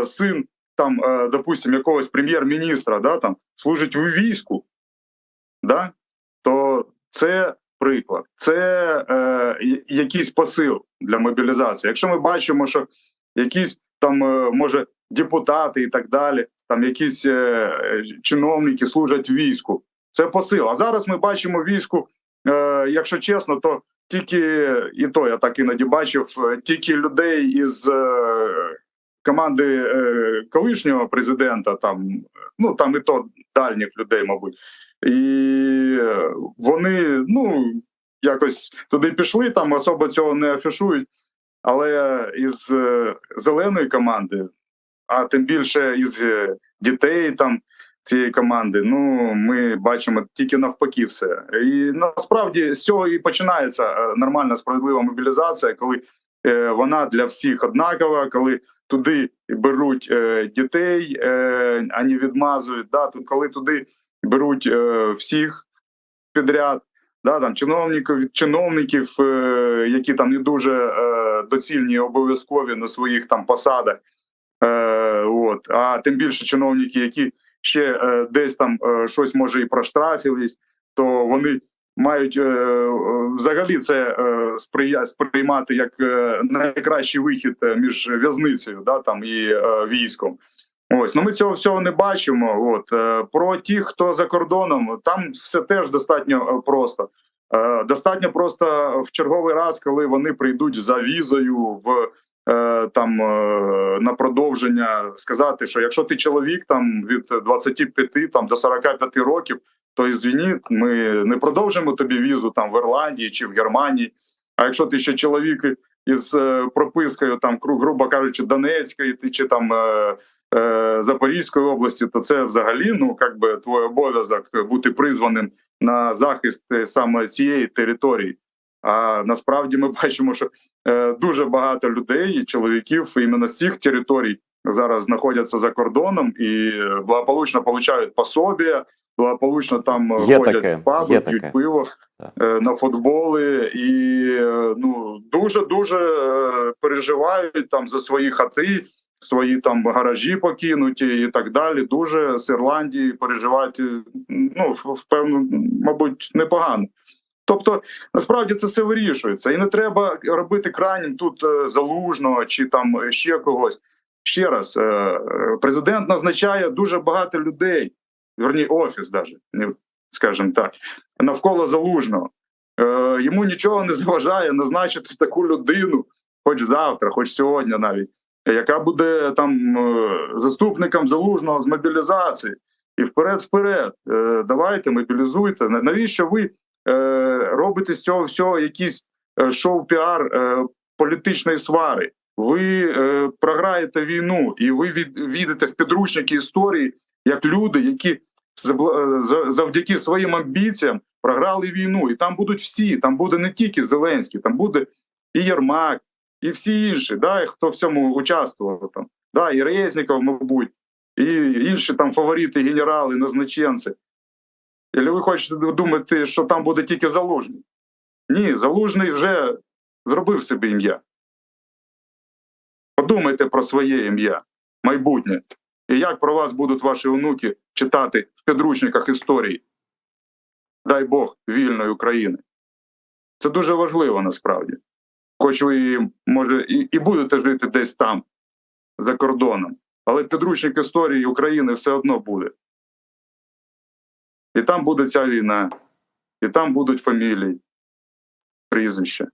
син там, допустим, якогось прем'єр-міністра, да, там, служить у війську, да, то це приклад, це якийсь посил для мобілізації. Якщо ми бачимо, що якісь там, може, депутати і так далі, там якісь чиновники служать в війську, це посил. А зараз ми бачимо війську, якщо чесно, то тільки, і то я так іноді бачив, тільки людей із команди колишнього президента, там, ну там і то дальніх людей, мабуть. І вони, ну, якось туди пішли, там особо цього не афішують, але із зеленої команди, а тим більше із дітей там цієї команди, ну, ми бачимо тільки навпаки все. І насправді з цього і починається нормальна справедлива мобілізація, коли вона для всіх однакова, коли туди беруть дітей, а не відмазують, да, коли туди беруть всіх підряд, да, там, чиновників, які там не дуже доцільні і обов'язкові на своїх там посадах, а тим більше чиновники, які ще десь там щось може і проштрафились, то вони мають взагалі це сприймати як найкращий вихід між в'язницею, да, там, і військом. Ось, ну ми цього всього не бачимо. От про тих, хто за кордоном, там все теж достатньо просто. Достатньо просто в черговий раз, коли вони прийдуть за візою в там на продовження, сказати, що якщо ти чоловік там від 25 там до 45 років, то ізвініть, ми не продовжимо тобі візу там в Ірландії чи в Германії. А якщо ти ще чоловік із пропискою там, грубо кажучи, Донецької чи там Запорізької області, то це взагалі, ну, як би твій обов'язок бути призваним на захист саме цієї території. А насправді ми бачимо, що дуже багато людей, чоловіків іменно з цих територій зараз знаходяться за кордоном і благополучно отримують пособія, благополучно там ходять в паби, п'ють пиво, на футболи і ну, дуже-дуже переживають там за свої хати, свої там гаражі покинуті і так далі. Дуже з Ірландії переживають, ну, впевнено, мабуть, непогано. Тобто, насправді це все вирішується. І не треба робити крайнім тут Залужного чи там ще когось. Ще раз, президент назначає дуже багато людей, верні, офіс навіть, скажімо так, навколо Залужного. Йому нічого не заважає назначити таку людину, хоч завтра, хоч сьогодні навіть, яка буде там заступником Залужного з мобілізації. І вперед, давайте, мобілізуйте. Навіщо ви робите з цього всього якийсь шоу-піар політичної свари? Ви програєте війну, і ви війдете в підручники історії як люди, які завдяки своїм амбіціям програли війну. І там будуть всі, там буде не тільки Зеленський, там буде і Єрмак, і всі інші, да, хто в цьому участвував. Там. Да, і Резніков, мабуть. і інші там фаворити, генерали, назначенці. Або ви хочете думати, що там буде тільки Залужний? Ні, Залужний вже зробив собі ім'я. Подумайте про своє ім'я, майбутнє. І як про вас будуть ваші онуки читати в підручниках історії. Дай Бог, вільної України. Це дуже важливо насправді. Хоч ви, може, і будете жити десь там, за кордоном. Але підручник історії України все одно буде. І там буде ця війна, і там будуть фамілії, прізвища.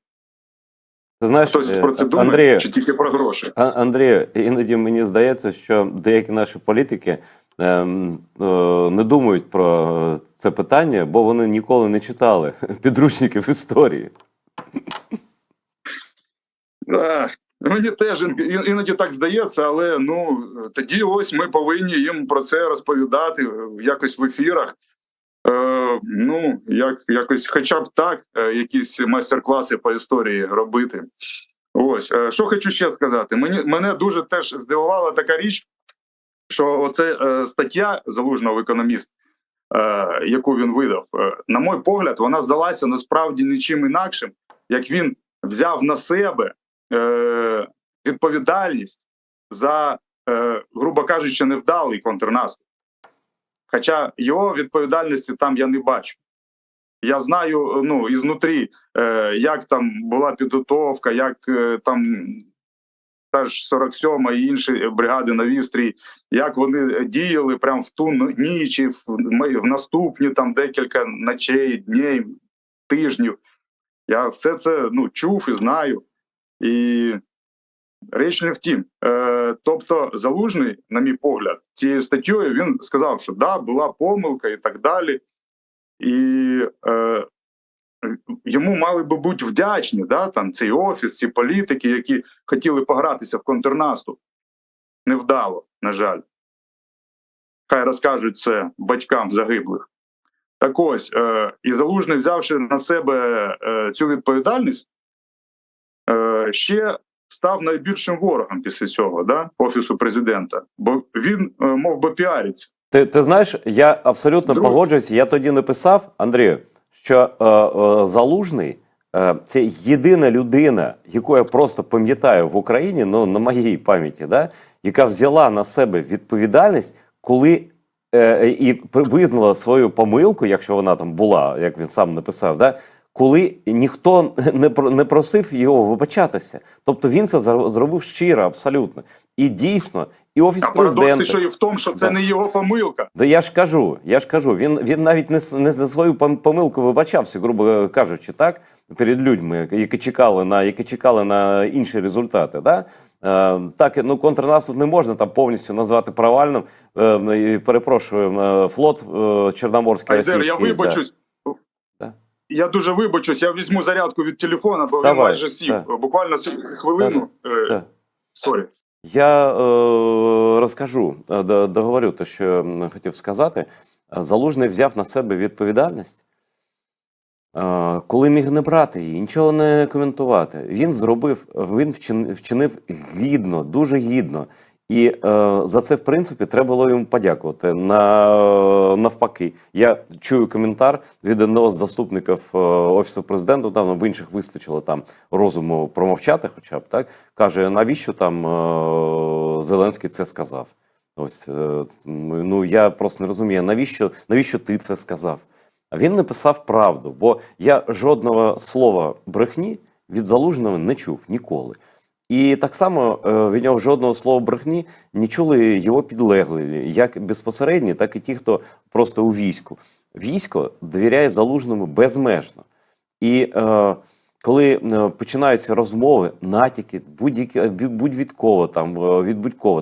Ти знаєш, Хтось про це думає, Андрію, чи тільки про гроші? Андрію, іноді мені здається, що деякі наші політики не думають про це питання, бо вони ніколи не читали підручників історії. Мені теж іноді так здається, але тоді ось ми повинні їм про це розповідати якось в ефірах. Якось хоча б так, якісь майстер-класи по історії робити. Ось, що хочу ще сказати. Мене дуже теж здивувала така річ, що оце стаття Залужного в «Економіст», яку він видав, на мій погляд, вона здалася насправді нічим інакшим, як він взяв на себе відповідальність за, грубо кажучи, невдалий контрнаступ. Хоча його відповідальності там я не бачу. Я знаю, ізнутрі, як там була підготовка, як там та ж 47-ма і інші бригади на Вістрі, як вони діяли прямо в ту ніч, і в наступні там декілька ночей, днів, тижнів. Я все це чув і знаю. І річ не в тім. Тобто Залужний, на мій погляд, цією статтєю він сказав, що да, була помилка і так далі. І йому мали би бути вдячні, там цей офіс, ці політики, які хотіли погратися в контрнаступ. Невдало, на жаль. Хай розкажуть це батькам загиблих. Так ось, і Залужний, взявши на себе цю відповідальність, ще став найбільшим ворогом після цього, Офісу президента. Бо він мов би піариться. Ти знаєш, я абсолютно погоджуюся. Я тоді написав, Андрію, що Залужний це єдина людина, яку я просто пам'ятаю в Україні, на моїй пам'яті, яка взяла на себе відповідальність, коли і визнала свою помилку, якщо вона там була, як він сам написав, коли ніхто не просив його вибачатися. Тобто він це зробив щиро, абсолютно. І дійсно, і Офіс Президента... Парадокс ще й в тому, що це не його помилка. Да я ж кажу, він навіть не за свою помилку вибачався, грубо кажучи, так, перед людьми, які чекали на інші результати, Так, контрнаступ не можна там повністю назвати провальним. Перепрошую, флот Чорноморський російський. Я вибачусь. Я дуже вибачусь, я візьму зарядку від телефона, бо він майже сів. Буквально хвилину. Сорі. Я розкажу, договорю те, що хотів сказати. Залужний взяв на себе відповідальність, коли міг не брати її, нічого не коментувати. Він вчинив гідно, дуже гідно. І за це, в принципі, треба було йому подякувати. Навпаки, я чую коментар від одного з заступників Офісу Президента, там в інших вистачило там розуму промовчати хоча б, так? Каже, навіщо там Зеленський це сказав? Ось, я просто не розумію, навіщо ти це сказав? А він написав правду, бо я жодного слова брехні від Залужного не чув ніколи. І так само від нього жодного слова брехні не чули його підлеглі, як безпосередні, так і ті, хто просто у війську. Військо довіряє Залужному безмежно. І коли починаються розмови, натяки, будь від кого,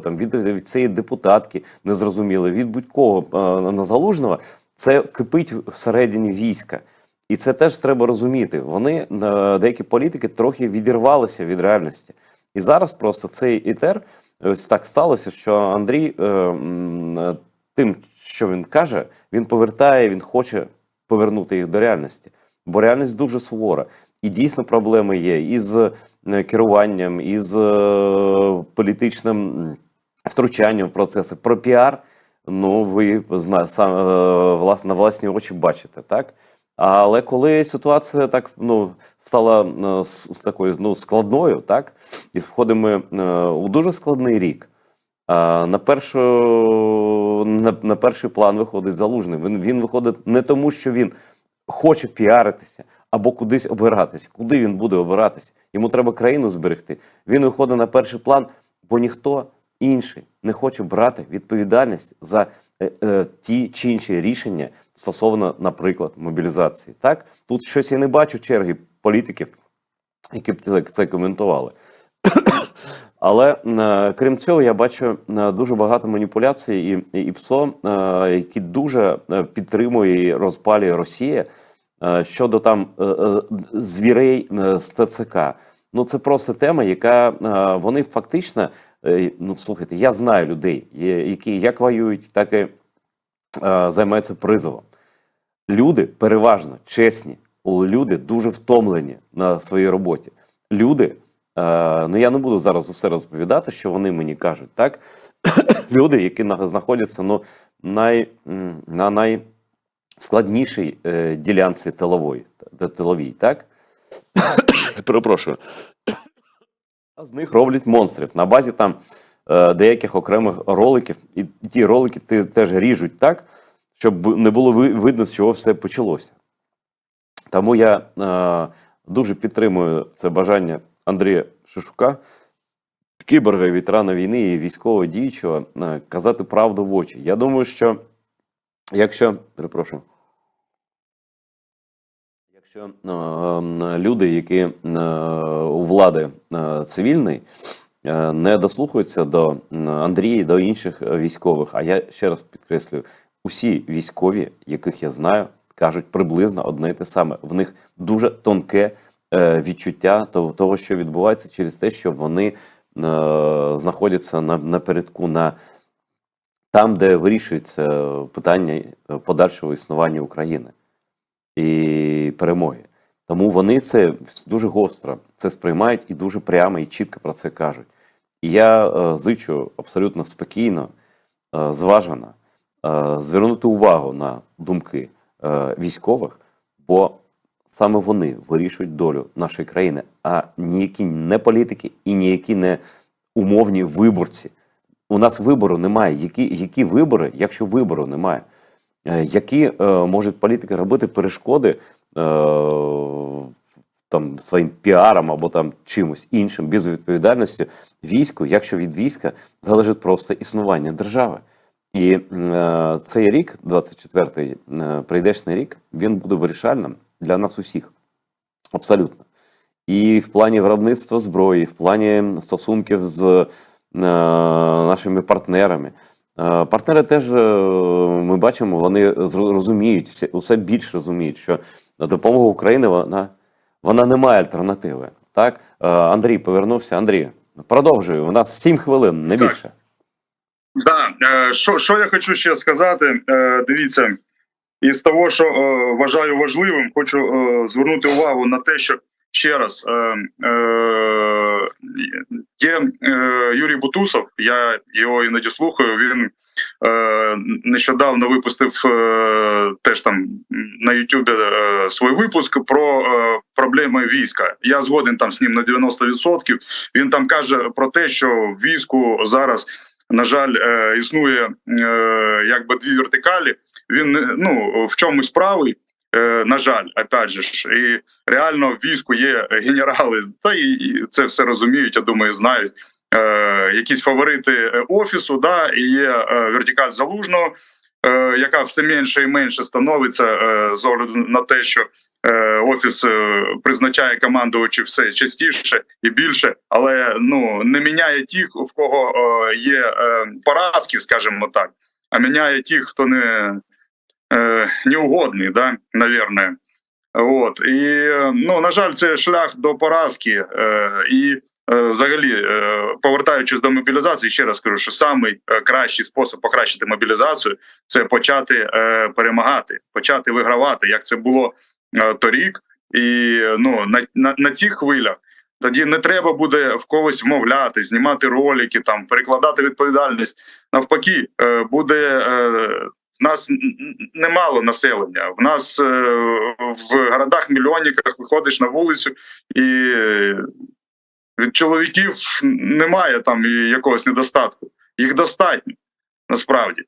від цієї депутатки незрозуміли, від будь-кого на Залужного, це кипить всередині війська. І це теж треба розуміти. Вони, деякі політики, трохи відірвалися від реальності. І зараз просто цей етер, ось так сталося, що Андрій тим, що він каже, він повертає, він хоче повернути їх до реальності. Бо реальність дуже сувора. І дійсно проблеми є із керуванням, із політичним втручання в процеси, про піар, ну ви на власні очі бачите, так? Але коли ситуація так стала такою складною, так, і входимо у дуже складний рік. На перший план виходить Залужний. Він виходить не тому, що він хоче піаритися або кудись обиратися. Куди він буде обиратися? Йому треба країну зберегти. Він виходить на перший план, бо ніхто інший не хоче брати відповідальність за ті чи інші рішення стосовно, наприклад, мобілізації. Так? Тут щось я не бачу черги політиків, які б це коментували. Але крім цього, я бачу дуже багато маніпуляцій і ПСО, які дуже підтримує і розпалює Росія щодо там звірей з ТЦК. Ну це просто тема, яка вони фактично, слухайте, я знаю людей, які як воюють, так і займаються призовом. Люди переважно чесні, люди дуже втомлені на своїй роботі. Люди, я не буду зараз усе розповідати, що вони мені кажуть, так? Люди, які знаходяться на найскладнішій ділянці тиловій, так? Перепрошую. А з них роблять монстрів на базі там деяких окремих роликів, і ті ролики теж ріжуть так, щоб не було видно, з чого все почалося. Тому я дуже підтримую це бажання Андрія Шишука, кіборга, ветерана війни і військового діючого, казати правду в очі. Я думаю, що якщо люди, які у влади цивільної, не дослухаються до Андрія і до інших військових, а я ще раз підкреслюю, усі військові, яких я знаю, кажуть приблизно одне й те саме. В них дуже тонке відчуття того, що відбувається через те, що вони знаходяться напередку, там, де вирішується питання подальшого існування України і перемоги. Тому вони це дуже гостро це сприймають і дуже прямо і чітко про це кажуть. І я зичу абсолютно спокійно, зважено звернути увагу на думки військових, бо саме вони вирішують долю нашої країни, а ніякі не політики і ніякі не умовні виборці. У нас вибору немає. Які вибори, якщо вибору немає? Які можуть політики робити перешкоди там своїм піаром або там чимось іншим, без відповідальності війську, якщо від війська залежить просто існування держави. І цей рік, 24-й, прийдешний рік, він буде вирішальним для нас усіх. Абсолютно. І в плані виробництва зброї, в плані стосунків з нашими партнерами. Партнери теж, ми бачимо, вони розуміють, усе більше розуміють, що допомога України, вона не має альтернативи. Так? Андрій повернувся. Андрій, продовжую. У нас 7 хвилин, не більше. Так, що я хочу ще сказати, дивіться, із того, що вважаю важливим, хочу звернути увагу на те, що ще раз, є Юрій Бутусов, я його іноді слухаю, він нещодавно випустив теж там на Ютубі свій випуск про проблеми війська. Я згоден там з ним на 90%. Він там каже про те, що в війську зараз, на жаль, існує якби дві вертикалі. Він в чомусь правий, на жаль, опять же ж, і реально в війську є генерали, та і це все розуміють, я думаю, знають. Якісь фаворити офісу, да, і є вертикаль Залужного, яка все менше і менше становиться з огляду на те, що офіс призначає командувачів все частіше і більше, але не міняє тих, в кого є поразки, скажімо так, а міняє тих, хто неугодний, да, наверное. От. І, на жаль, це шлях до поразки. І взагалі, повертаючись до мобілізації, ще раз кажу, що самий кращий спосіб покращити мобілізацію – це почати перемагати, почати вигравати, як це було торік. І на цих хвилях Тоді не треба буде в когось вмовляти, знімати ролики, там перекладати відповідальність. Навпаки, буде в нас немало населення. В нас в городах-мільйонниках виходиш на вулицю, і від чоловіків немає там якогось недостатку. Їх достатньо насправді.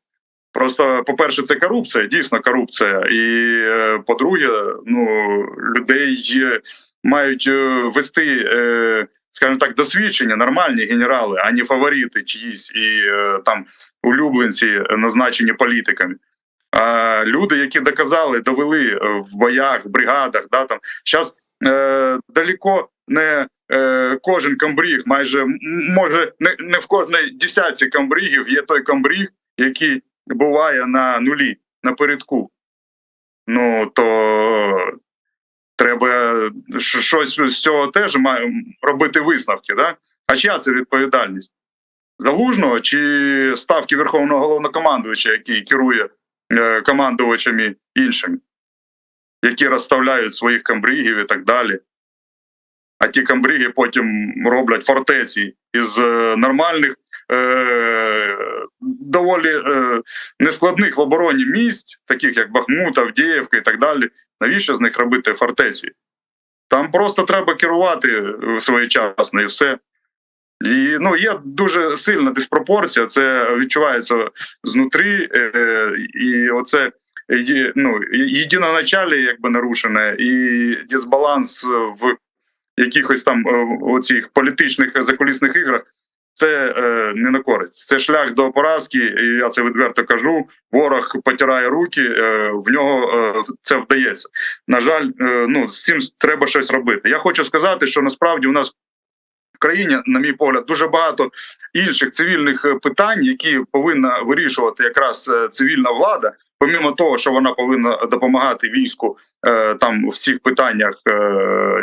Просто, по-перше, це корупція, дійсно корупція. І, по-друге, людей мають вести, скажімо так, досвідчення, нормальні генерали, а не фаворити чиїсь і там улюбленці, назначені політиками. А люди, які доказали, довели в боях, в бригадах, да, там, зараз далеко не кожен комбриг, майже, може, не в кожній десятці комбригів є той комбриг, який буває на нулі, на передку. То треба щось з цього теж робити висновки. Да? А чия це відповідальність? Залужного чи ставки Верховного Головнокомандувача, який керує командувачами іншими, які розставляють своїх комбригів і так далі. А ті комбриги потім роблять фортеці із нормальних, доволі нескладних в обороні місць, таких як Бахмут, Авдіївка і так далі. Навіщо з них робити фортеці? Там просто треба керувати своєчасно і все. І є дуже сильна диспропорція, це відчувається знутрі, і оце єдиноначалє якби нарушене, і дисбаланс в якихось там оцих політичних закулісних іграх, це не на користь. Це шлях до поразки, і я це відверто кажу. Ворог потирає руки, в нього це вдається. На жаль, з цим треба щось робити. Я хочу сказати, що насправді у нас в країні, на мій погляд, дуже багато інших цивільних питань, які повинна вирішувати якраз цивільна влада, помимо того, що вона повинна допомагати війську там у всіх питаннях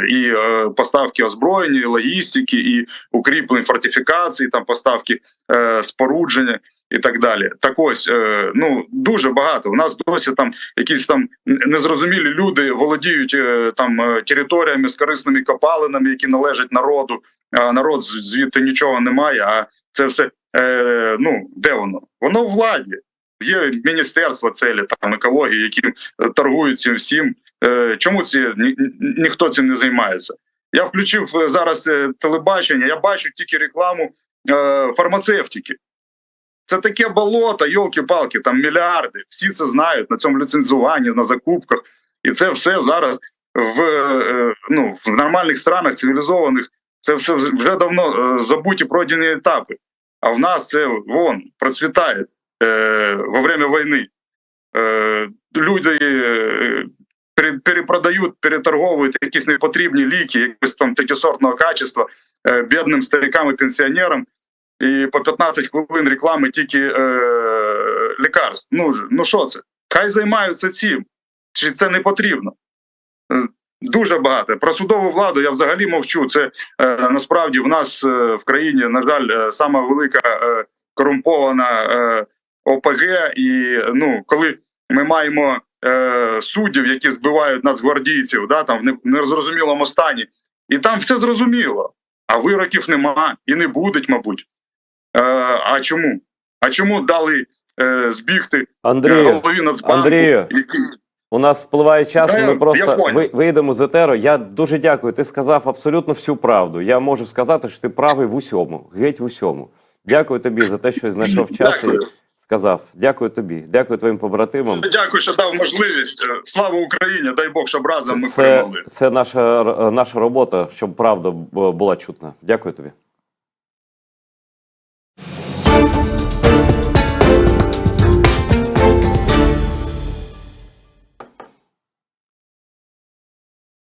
і поставки озброєння, і логістики, і укріплень фортифікацій, там поставки спорудження і так далі. Так ось, дуже багато. У нас досі там якісь там незрозумілі люди володіють там територіями з корисними копалинами, які належать народу, а народ звідти нічого не має, а це все, де воно? Воно в владі. Є міністерство цілі, там екології, які торгують цим всім. Чому ніхто цим не займається? Я включив зараз телебачення, я бачу тільки рекламу фармацевтики. Це таке болото, йолки-палки, там мільярди. Всі це знають на цьому ліцензуванні, на закупках. І це все зараз в нормальних странах, цивілізованих, це все вже давно забуті пройдені етапи. А в нас це, процвітає. Во время війни люди перепродають, переторговують якісь непотрібні ліки, якось там третєсортного качества бідним старикам і пенсіонерам, і по 15 хвилин реклами тільки лікарств. Що це? Хай займаються цим. Чи це не потрібно? Дуже багато. Про судову владу я взагалі мовчу. Це насправді в нас в країні, на жаль, сама велика корумпована ОПГ, і коли ми маємо суддів, які збивають нацгвардійців, там в незрозумілому стані, і там все зрозуміло, а вироків нема і не будуть, мабуть. А чому? А чому дали збігти голові Нацбанку? Андрію, у нас спливає час, ми просто вийдемо з етеру. Я дуже дякую, ти сказав абсолютно всю правду. Я можу сказати, що ти правий в усьому, геть в усьому. Дякую тобі за те, що знайшов час і сказав. Дякую тобі, дякую твоїм побратимам. Дякую, що дав можливість. Слава Україні, дай Бог, щоб разом ми перемогли. Це наша робота, щоб правда була чутна. Дякую тобі.